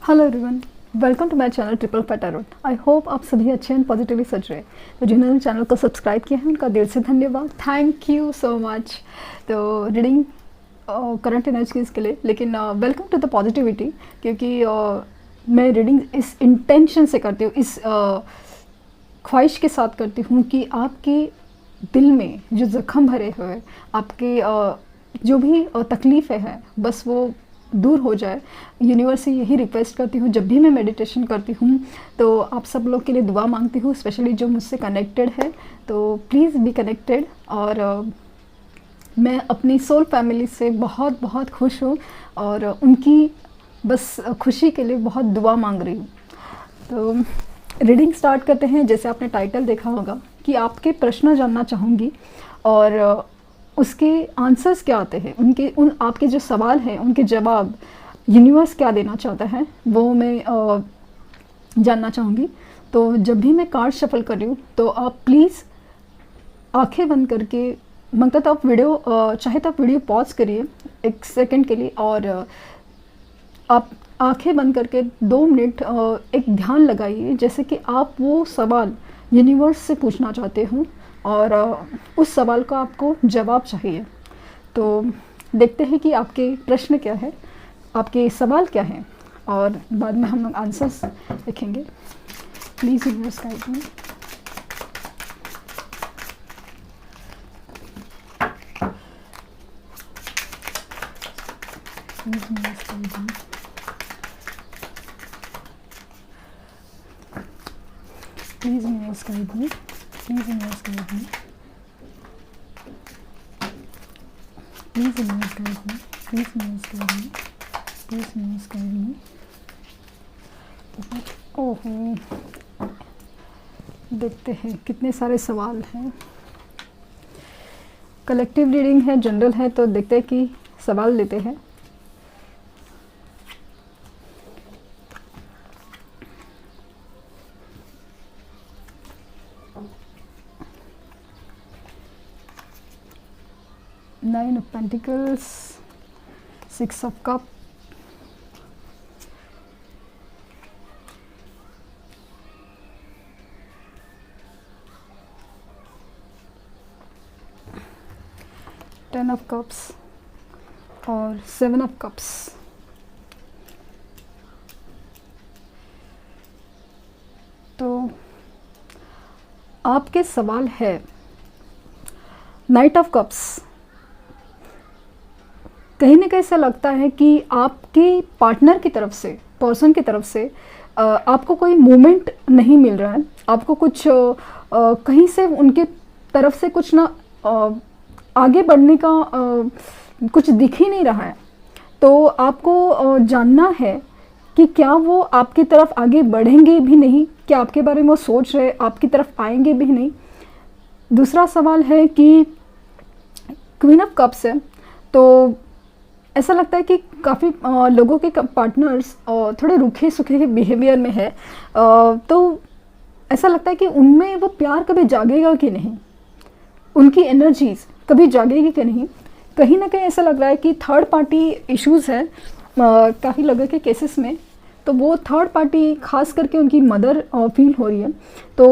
Hello everyone, welcome to my channel triple पैटारोट। I hope आप सभी अच्छे एंड पॉजिटिवली सोच रहे हैं। तो जिन्होंने चैनल को सब्सक्राइब किया है उनका दिल से धन्यवाद, थैंक यू सो मच। तो रीडिंग करंट एनर्जीज के लिए, लेकिन वेलकम टू द पॉजिटिविटी, क्योंकि मैं रीडिंग इस इंटेंशन से करती हूँ, इस ख्वाहिश के साथ करती हूँ कि आपके दिल में जो ज़ख्म भरे हुए, आपके जो भी तकलीफ़ें हैं, बस वो दूर हो जाए। यूनिवर्स से यही रिक्वेस्ट करती हूँ जब भी मैं मेडिटेशन करती हूँ। तो आप सब लोग के लिए दुआ मांगती हूँ, स्पेशली जो मुझसे कनेक्टेड है। तो प्लीज़ बी कनेक्टेड। और मैं अपनी सोल फैमिली से बहुत बहुत खुश हूँ और उनकी बस खुशी के लिए बहुत दुआ मांग रही हूँ। तो रीडिंग स्टार्ट करते हैं। जैसे आपने टाइटल देखा होगा कि आपके प्रश्न जानना चाहूँगी और उसके आंसर्स क्या आते हैं, आपके जो सवाल हैं उनके जवाब यूनिवर्स क्या देना चाहता है वो मैं जानना चाहूँगी। तो जब भी मैं कार्ड शफल कर रही हूँ तो आप प्लीज़ आंखें बंद करके, मंगता तो आप वीडियो चाहे तो आप वीडियो पॉज करिए 1 सेकंड के लिए और आप आंखें बंद करके 2 मिनट एक ध्यान लगाइए, जैसे कि आप वो सवाल यूनिवर्स से पूछना चाहते हो और उस सवाल का आपको जवाब चाहिए। तो देखते हैं कि आपके प्रश्न क्या है, आपके सवाल क्या हैं, और बाद में हम लोग आंसर्स लिखेंगे। Please universe guide me. Please universe guide me. Please universe guide me. Please universe guide me. Please universe guide me. Please universe guide me. Please universe guide me. ओहो, देखते हैं कितने सारे सवाल हैं। कलेक्टिव रीडिंग है, general है, तो देखते हैं कि सवाल लेते हैं। Nine of Pentacles, 6 of Cups, Ten of Cups और 7 of Cups। तो आपके सवाल है नाइट ऑफ कप्स। कहीं ना कहीं ऐसा लगता है कि आपके पार्टनर की तरफ से, पर्सन की तरफ से आपको कोई मूवमेंट नहीं मिल रहा है। आपको कुछ कहीं से उनके तरफ से कुछ ना आगे बढ़ने का कुछ दिख ही नहीं रहा है। तो आपको जानना है कि क्या वो आपकी तरफ आगे बढ़ेंगे भी नहीं, क्या आपके बारे में वो सोच रहे, आपकी तरफ आएंगे भी नहीं। दूसरा सवाल है कि क्वीन ऑफ कप्स है। तो ऐसा लगता है कि काफ़ी लोगों के पार्टनर्स थोड़े रूखे सूखे के बिहेवियर में है। तो ऐसा लगता है कि उनमें वो प्यार कभी जागेगा कि नहीं, उनकी एनर्जीज कभी जागेगी कि नहीं। कहीं ना कहीं ऐसा लग रहा है कि थर्ड पार्टी इश्यूज़ है काफ़ी लोगों के केसेस में। तो वो थर्ड पार्टी, खास करके उनकी मदर फील हो रही है। तो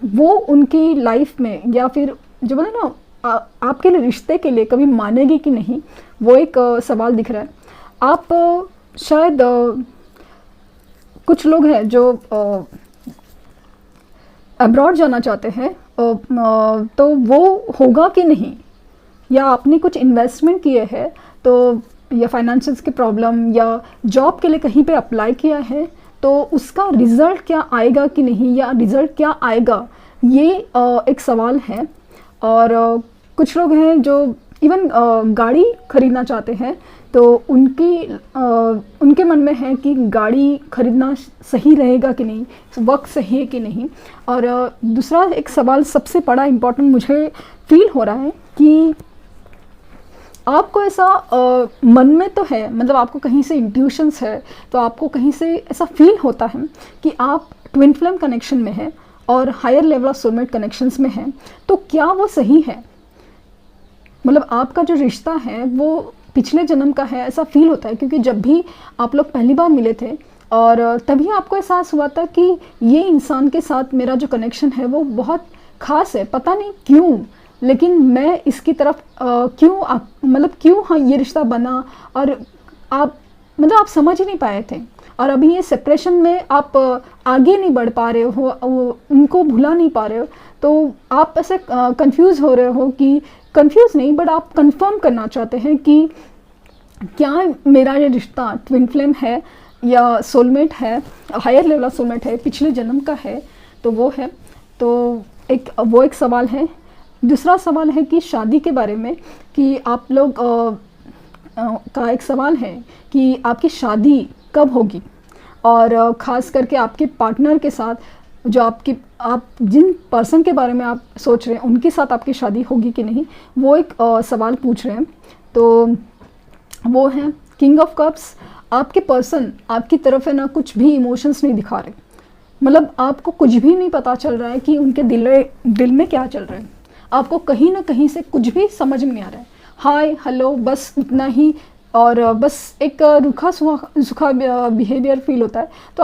वो उनकी लाइफ में, या फिर जो बोले ना आपके लिए, रिश्ते के लिए कभी मानेगी कि नहीं, वो एक सवाल दिख रहा है। आप शायद कुछ लोग हैं जो अब्रॉड जाना चाहते हैं, तो वो होगा कि नहीं, या आपने कुछ इन्वेस्टमेंट किए हैं तो, या फाइनेंशियल्स की प्रॉब्लम, या जॉब के लिए कहीं पे अप्लाई किया है तो उसका रिज़ल्ट क्या आएगा कि नहीं, या रिज़ल्ट क्या आएगा, ये एक सवाल है। और कुछ लोग हैं जो इवन गाड़ी खरीदना चाहते हैं, तो उनके मन में है कि गाड़ी खरीदना सही रहेगा कि नहीं, वक्त सही है कि नहीं। और दूसरा एक सवाल सबसे बड़ा इम्पोर्टेंट मुझे फील हो रहा है कि आपको ऐसा मन में तो है, मतलब आपको कहीं से इंट्यूशंस है, तो आपको कहीं से ऐसा फील होता है कि आप ट्विन फ्लेम कनेक्शन में है और higher level of soulmate connections में है। तो क्या वो सही है? मतलब आपका जो रिश्ता है वो पिछले जन्म का है, ऐसा फील होता है। क्योंकि जब भी आप लोग पहली बार मिले थे, और तभी आपको एहसास हुआ था कि ये इंसान के साथ मेरा जो कनेक्शन है वो बहुत ख़ास है, पता नहीं क्यों, लेकिन मैं इसकी तरफ क्यों हाँ ये रिश्ता बना, और आप समझ ही नहीं पाए थे। और अभी ये सेपरेशन में आप आगे नहीं बढ़ पा रहे हो, उनको भुला नहीं पा रहे हो, तो आप ऐसे कंफ्यूज हो रहे हो कि कंफ्यूज नहीं बट आप कंफर्म करना चाहते हैं कि क्या मेरा ये रिश्ता ट्विन फ्लेम है या सोलमेट है, हायर लेवल सोलमेट है, पिछले जन्म का है, तो वो है। तो वो एक सवाल है। दूसरा सवाल है कि शादी के बारे में, कि आप लोग का एक सवाल है कि आपकी शादी कब होगी, और ख़ास करके आपके पार्टनर के साथ, जो आप जिन पर्सन के बारे में आप सोच रहे हैं उनके साथ आपकी शादी होगी कि नहीं, वो एक सवाल पूछ रहे हैं। तो वो है किंग ऑफ कप्स। आपके पर्सन आपकी तरफ है ना कुछ भी इमोशंस नहीं दिखा रहे, मतलब आपको कुछ भी नहीं पता चल रहा है कि उनके दिल में क्या चल रहा है। आपको कहीं ना कहीं से कुछ भी समझ में नहीं आ रहा है, हाय हेलो बस इतना ही, और बस एक रूखा सूखा बिहेवियर फील होता है। तो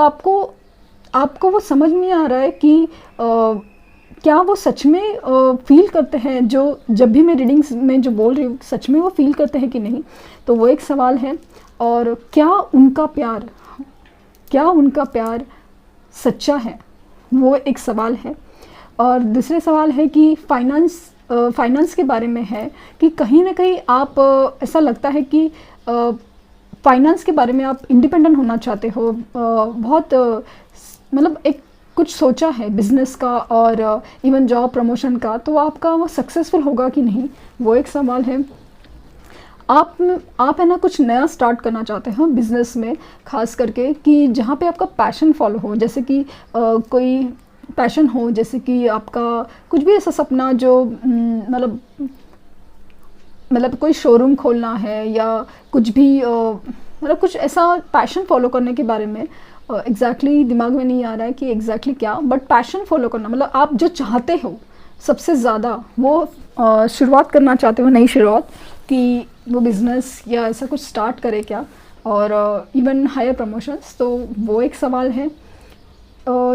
आपको वो समझ में आ रहा है कि क्या वो सच में फील करते हैं, जो जब भी मैं रीडिंग्स में जो बोल रही हूँ सच में वो फील करते हैं कि नहीं, तो वो एक सवाल है। और क्या उनका प्यार सच्चा है, वो एक सवाल है। और दूसरे सवाल है कि फाइनेंस के बारे में है, कि कहीं ना कहीं आप ऐसा लगता है कि फाइनेंस के बारे में आप इंडिपेंडेंट होना चाहते हो, बहुत मतलब एक कुछ सोचा है बिजनेस का और इवन जॉब प्रमोशन का, तो आपका वो सक्सेसफुल होगा कि नहीं, वो एक सवाल है। आप है ना कुछ नया स्टार्ट करना चाहते हो बिजनेस में, खास करके कि जहाँ पे आपका पैशन फॉलो हो, जैसे कि कोई पैशन हो, जैसे कि आपका कुछ भी ऐसा सपना जो मतलब कोई शोरूम खोलना है, या कुछ भी मतलब कुछ ऐसा पैशन फॉलो करने के बारे में एग्जैक्टली दिमाग में नहीं आ रहा है कि एग्जैक्टली क्या, बट पैशन फॉलो करना मतलब आप जो चाहते हो सबसे ज़्यादा वो शुरुआत करना चाहते हो, नई शुरुआत, कि वो बिज़नेस या ऐसा कुछ स्टार्ट करे क्या, और इवन हायर प्रमोशंस, तो वो एक सवाल है।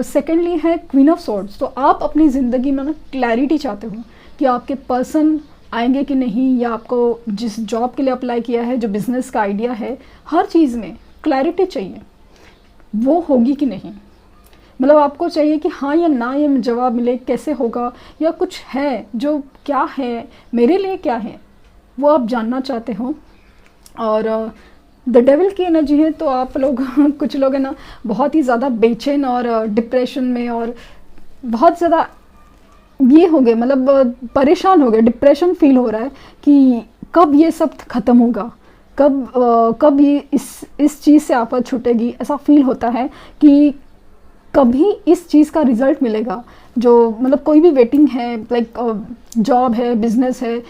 सेकेंडली है क्वीन ऑफ सॉर्ड्स। तो आप अपनी ज़िंदगी में ना क्लैरिटी चाहते हो कि आपके पर्सन आएंगे कि नहीं, या आपको जिस जॉब के लिए अप्लाई किया है, जो बिज़नेस का आइडिया है, हर चीज़ में क्लैरिटी चाहिए, वो होगी कि नहीं, मतलब आपको चाहिए कि हाँ या ना ये जवाब मिले, कैसे होगा, या कुछ है जो क्या है मेरे लिए क्या है, वो आप जानना चाहते हो। और द डेविल की एनर्जी है, तो आप लोग कुछ लोग है ना बहुत ही ज़्यादा बेचैन और डिप्रेशन में, और बहुत ज़्यादा ये हो गए, मतलब परेशान हो गए, डिप्रेशन फील हो रहा है कि कब ये सब ख़त्म होगा, कब ये इस चीज़ से आफत छूटेगी। ऐसा फील होता है कि कभी इस चीज़ का रिज़ल्ट मिलेगा, जो मतलब कोई भी वेटिंग है, लाइक जॉब है, बिजनेस है,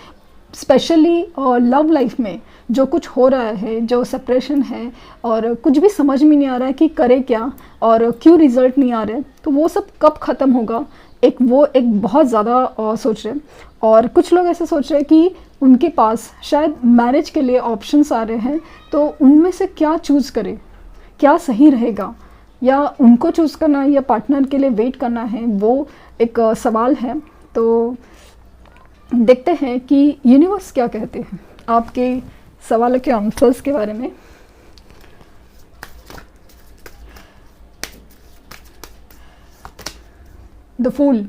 स्पेशली लव लाइफ में जो कुछ हो रहा है, जो सेपरेशन है, और कुछ भी समझ में नहीं आ रहा है कि करे क्या और क्यों रिज़ल्ट नहीं आ रहे, तो वो सब कब ख़त्म होगा, एक बहुत ज़्यादा सोच रहे हैं। और कुछ लोग ऐसे सोच रहे हैं कि उनके पास शायद मैरिज के लिए ऑप्शंस आ रहे हैं, तो उनमें से क्या चूज़ करें, क्या सही रहेगा, या उनको चूज़ करना है या पार्टनर के लिए वेट करना है, वो एक सवाल है। तो देखते हैं कि यूनिवर्स क्या कहते हैं आपके सवालों के आंसर्स के बारे में। The fool.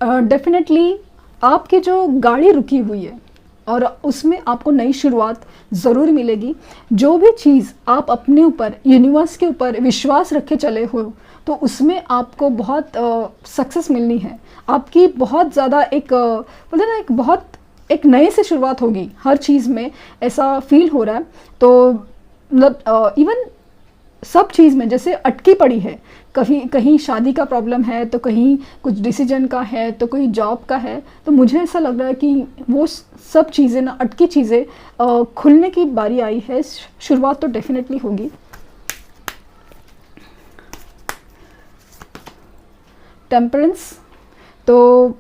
डेफिनेटली आपकी जो गाड़ी रुकी हुई है और उसमें आपको नई शुरुआत ज़रूर मिलेगी। जो भी चीज़ आप अपने ऊपर, यूनिवर्स के ऊपर विश्वास रखे चले हो, तो उसमें आपको बहुत सक्सेस मिलनी है। आपकी बहुत ज़्यादा एक नए से शुरुआत होगी हर चीज़ में, ऐसा फील हो रहा है। तो मतलब इवन सब चीज़ में जैसे अटकी पड़ी है, कहीं शादी का प्रॉब्लम है, तो कहीं कुछ डिसीजन का है, तो कोई जॉब का है, तो मुझे ऐसा लग रहा है कि वो सब चीज़ें ना, अटकी चीज़ें खुलने की बारी आई है। शुरुआत तो डेफिनेटली होगी। टेम्परेंस। तो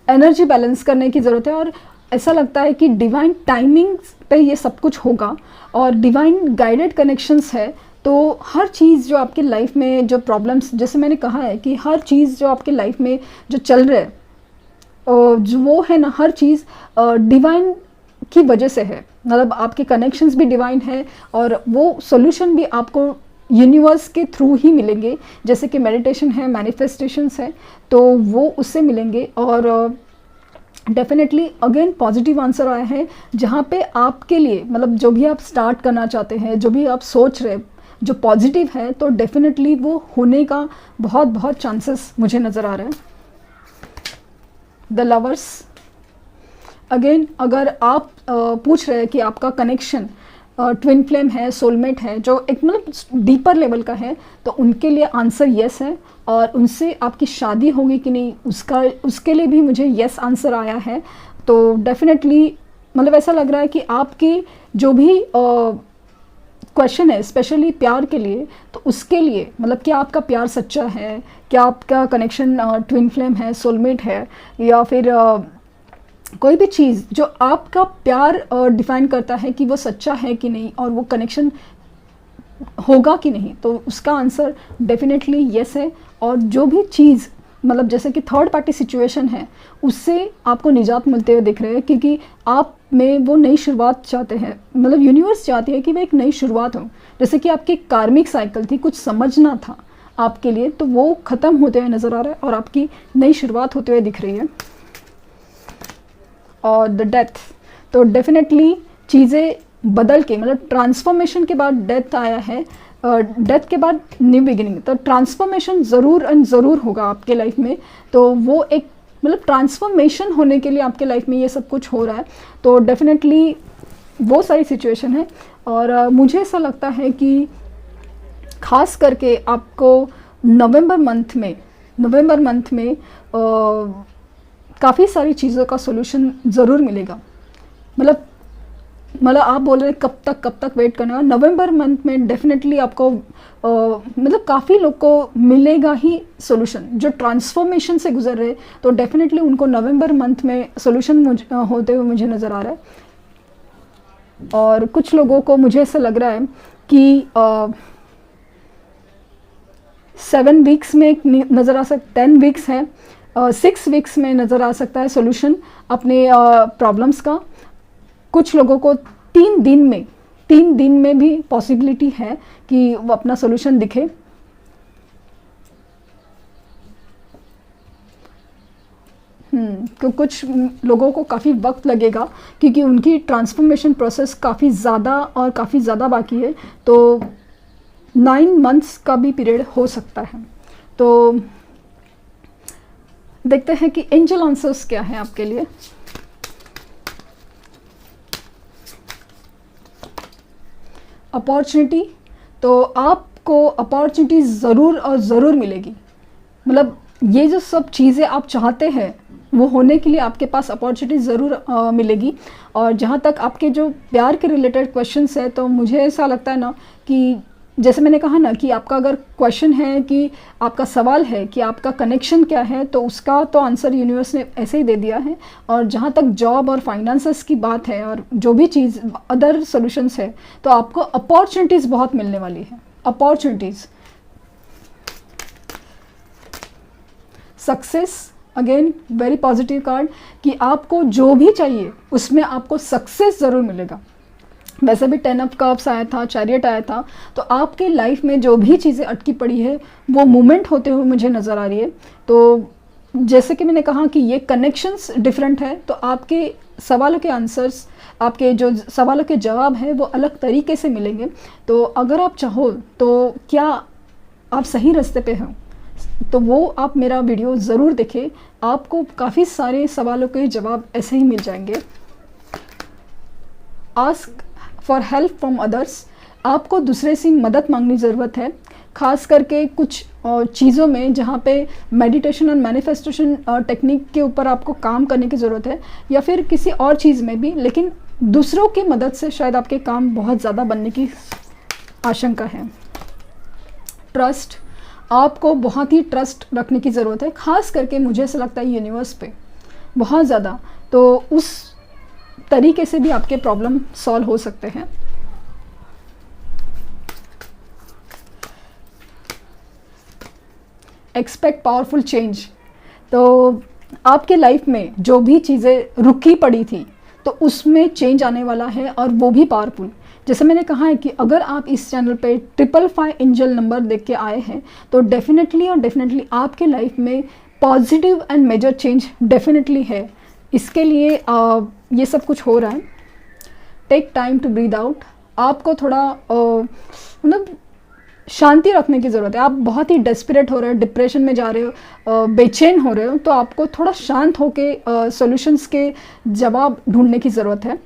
एनर्जी बैलेंस करने की ज़रूरत है, और ऐसा लगता है कि डिवाइन टाइमिंग पे ये सब कुछ होगा, और डिवाइन गाइडेड कनेक्शंस है, तो हर चीज़ जो आपकी लाइफ में जो प्रॉब्लम्स, जैसे मैंने कहा है कि हर चीज़ जो आपकी लाइफ में जो चल रहा है जो वो है ना, हर चीज़ डिवाइन की वजह से है। मतलब आपके कनेक्शंस भी डिवाइन है और वो सॉल्यूशन भी आपको यूनिवर्स के थ्रू ही मिलेंगे। जैसे कि मेडिटेशन है, मैनिफेस्टेशंस है, तो वो उससे मिलेंगे। और डेफिनेटली अगेन पॉजिटिव आंसर आया है, जहाँ पे आपके लिए मतलब जो भी आप स्टार्ट करना चाहते हैं, जो भी आप सोच रहे हैं, जो पॉजिटिव है, तो डेफिनेटली वो होने का बहुत बहुत चांसेस मुझे नज़र आ रहा है। द लवर्स, अगेन अगर आप पूछ रहे हैं कि आपका कनेक्शन ट्विन फ्लेम है, सोलमेट है, जो एक मतलब डीपर लेवल का है, तो उनके लिए आंसर येस है। और उनसे आपकी शादी होगी कि नहीं, उसके लिए भी मुझे येस आंसर आया है। तो डेफिनेटली मतलब ऐसा लग रहा है कि आपकी जो भी क्वेश्चन है स्पेशली प्यार के लिए, तो उसके लिए मतलब क्या आपका प्यार सच्चा है, क्या आपका कनेक्शन ट्विन फ्लेम है, सोलमेट है, या फिर कोई भी चीज़ जो आपका प्यार डिफाइन करता है कि वो सच्चा है कि नहीं और वो कनेक्शन होगा कि नहीं, तो उसका आंसर डेफिनेटली येस है। और जो भी चीज़ मतलब जैसे कि थर्ड पार्टी सिचुएशन है, उससे आपको निजात मिलते हुए दिख रहे हैं, क्योंकि आप में वो नई शुरुआत चाहते हैं। मतलब यूनिवर्स चाहती है कि वो एक नई शुरुआत हो। जैसे कि आपकी कार्मिक साइकिल थी, कुछ समझना था आपके लिए, तो वो ख़त्म होते हुए नज़र आ रहा है और आपकी नई शुरुआत होते हुए दिख रही है। और द डेथ, तो डेफिनेटली चीज़ें बदल के मतलब ट्रांसफॉर्मेशन के बाद डेथ आया है, डेथ के बाद न्यू बिगिनिंग। तो ट्रांसफॉर्मेशन ज़रूर एंड ज़रूर होगा आपके लाइफ में। तो वो एक मतलब ट्रांसफॉर्मेशन होने के लिए आपके लाइफ में ये सब कुछ हो रहा है। तो डेफिनेटली वो सारी सिचुएशन है। और मुझे ऐसा लगता है कि ख़ास करके आपको नवंबर मंथ में काफ़ी सारी चीज़ों का सॉल्यूशन ज़रूर मिलेगा। मतलब आप बोल रहे हैं कब तक वेट करना है। नवंबर मंथ में डेफिनेटली आपको मतलब काफ़ी लोग को मिलेगा ही सॉल्यूशन जो ट्रांसफॉर्मेशन से गुजर रहे, तो डेफिनेटली उनको नवंबर मंथ में सॉल्यूशन होते हुए मुझे नज़र आ रहा है। और कुछ लोगों को मुझे ऐसा लग रहा है कि 7 वीक्स में नज़र आ सकता, 10 वीक्स है, 6 वीक्स में नज़र आ सकता है सॉल्यूशन अपने प्रॉब्लम्स का। कुछ लोगों को 3 दिन में भी पॉसिबिलिटी है कि वो अपना सॉल्यूशन दिखे। तो कुछ लोगों को काफ़ी वक्त लगेगा, क्योंकि उनकी ट्रांसफॉर्मेशन प्रोसेस काफ़ी ज़्यादा बाकी है। तो 9 मंथ्स का भी पीरियड हो सकता है। तो देखते हैं कि एंजल आंसर्स क्या है आपके लिए। अपॉर्चुनिटी, तो आपको अपॉर्चुनिटी ज़रूर और ज़रूर मिलेगी। मतलब ये जो सब चीज़ें आप चाहते हैं वो होने के लिए आपके पास अपॉर्चुनिटी ज़रूर मिलेगी। और जहाँ तक आपके जो प्यार के रिलेटेड क्वेश्चंस है, तो मुझे ऐसा लगता है ना कि जैसे मैंने कहा ना कि आपका अगर क्वेश्चन है कि आपका सवाल है कि आपका कनेक्शन क्या है, तो उसका तो आंसर यूनिवर्स ने ऐसे ही दे दिया है। और जहाँ तक जॉब और फाइनेंसेस की बात है और जो भी चीज़ अदर सॉल्यूशंस है, तो आपको अपॉर्चुनिटीज़ बहुत मिलने वाली है। Opportunities, success, again very positive card कि आपको जो भी चाहिए उसमें आपको सक्सेस ज़रूर मिलेगा। वैसे भी 10 ऑफ कप्स आया था, चैरियट आया था, तो आपके लाइफ में जो भी चीज़ें अटकी पड़ी है वो मूवमेंट होते हुए मुझे नज़र आ रही है। तो जैसे कि मैंने कहा कि ये कनेक्शंस डिफरेंट है, तो आपके सवालों के आंसर्स, आपके जो सवालों के जवाब है वो अलग तरीके से मिलेंगे। तो अगर आप चाहो तो क्या आप सही रास्ते पे हो, तो वो आप मेरा वीडियो ज़रूर देखें, आपको काफ़ी सारे सवालों के जवाब ऐसे ही मिल जाएंगे। Ask for help from others, आपको दूसरे से मदद मांगने ज़रूरत है, ख़ास करके कुछ चीज़ों में जहाँ पे मेडिटेशन और मैनिफेस्टेशन टेक्निक के ऊपर आपको काम करने की ज़रूरत है, या फिर किसी और चीज़ में भी, लेकिन दूसरों की मदद से शायद आपके काम बहुत ज़्यादा बनने की आशंका है। ट्रस्ट, आपको बहुत ही ट्रस्ट रखने की ज़रूरत है, ख़ास करके मुझे ऐसा लगता है यूनिवर्स पे बहुत ज़्यादा। तो उस तरीके से भी आपके प्रॉब्लम सॉल्व हो सकते हैं। Expect powerful change. तो आपके लाइफ में जो भी चीज़ें रुकी पड़ी थी तो उसमें चेंज आने वाला है, और वो भी पावरफुल। जैसे मैंने कहा है कि अगर आप इस चैनल पे 555 एंजल नंबर देख के आए हैं तो डेफिनेटली और डेफिनेटली आपके लाइफ में positive and major change definitely है। इसके लिए ये सब कुछ हो रहा है। Take time to breathe out. आपको थोड़ा मतलब शांति रखने की ज़रूरत है। आप बहुत ही डेस्परेट हो रहे हो, डिप्रेशन में जा रहे हो, बेचैन हो रहे हो, तो आपको थोड़ा शांत होके सॉल्यूशंस के जवाब ढूंढने की ज़रूरत है।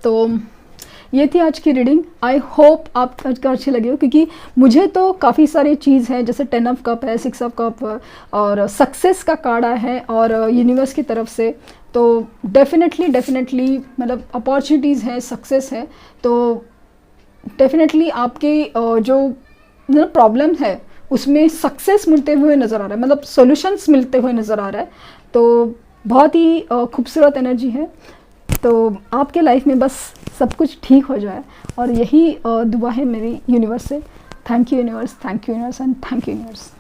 तो ये थी आज की रीडिंग। आई होप आपको अच्छी लगी हो, क्योंकि मुझे तो काफ़ी सारी चीज़ है, जैसे 10 ऑफ कप है, 6 ऑफ कप और सक्सेस का कार्ड है और यूनिवर्स की तरफ से। तो डेफिनेटली मतलब अपॉर्चुनिटीज़ है, सक्सेस है। तो डेफिनेटली आपके जो प्रॉब्लम है उसमें सक्सेस मिलते हुए नज़र आ रहा है, मतलब सॉल्यूशंस मिलते हुए नज़र आ रहा है। तो बहुत ही खूबसूरत एनर्जी है। तो आपके लाइफ में बस सब कुछ ठीक हो जाए, और यही दुआ है मेरी यूनिवर्स से। Thank you universe, thank you universe and thank you universe.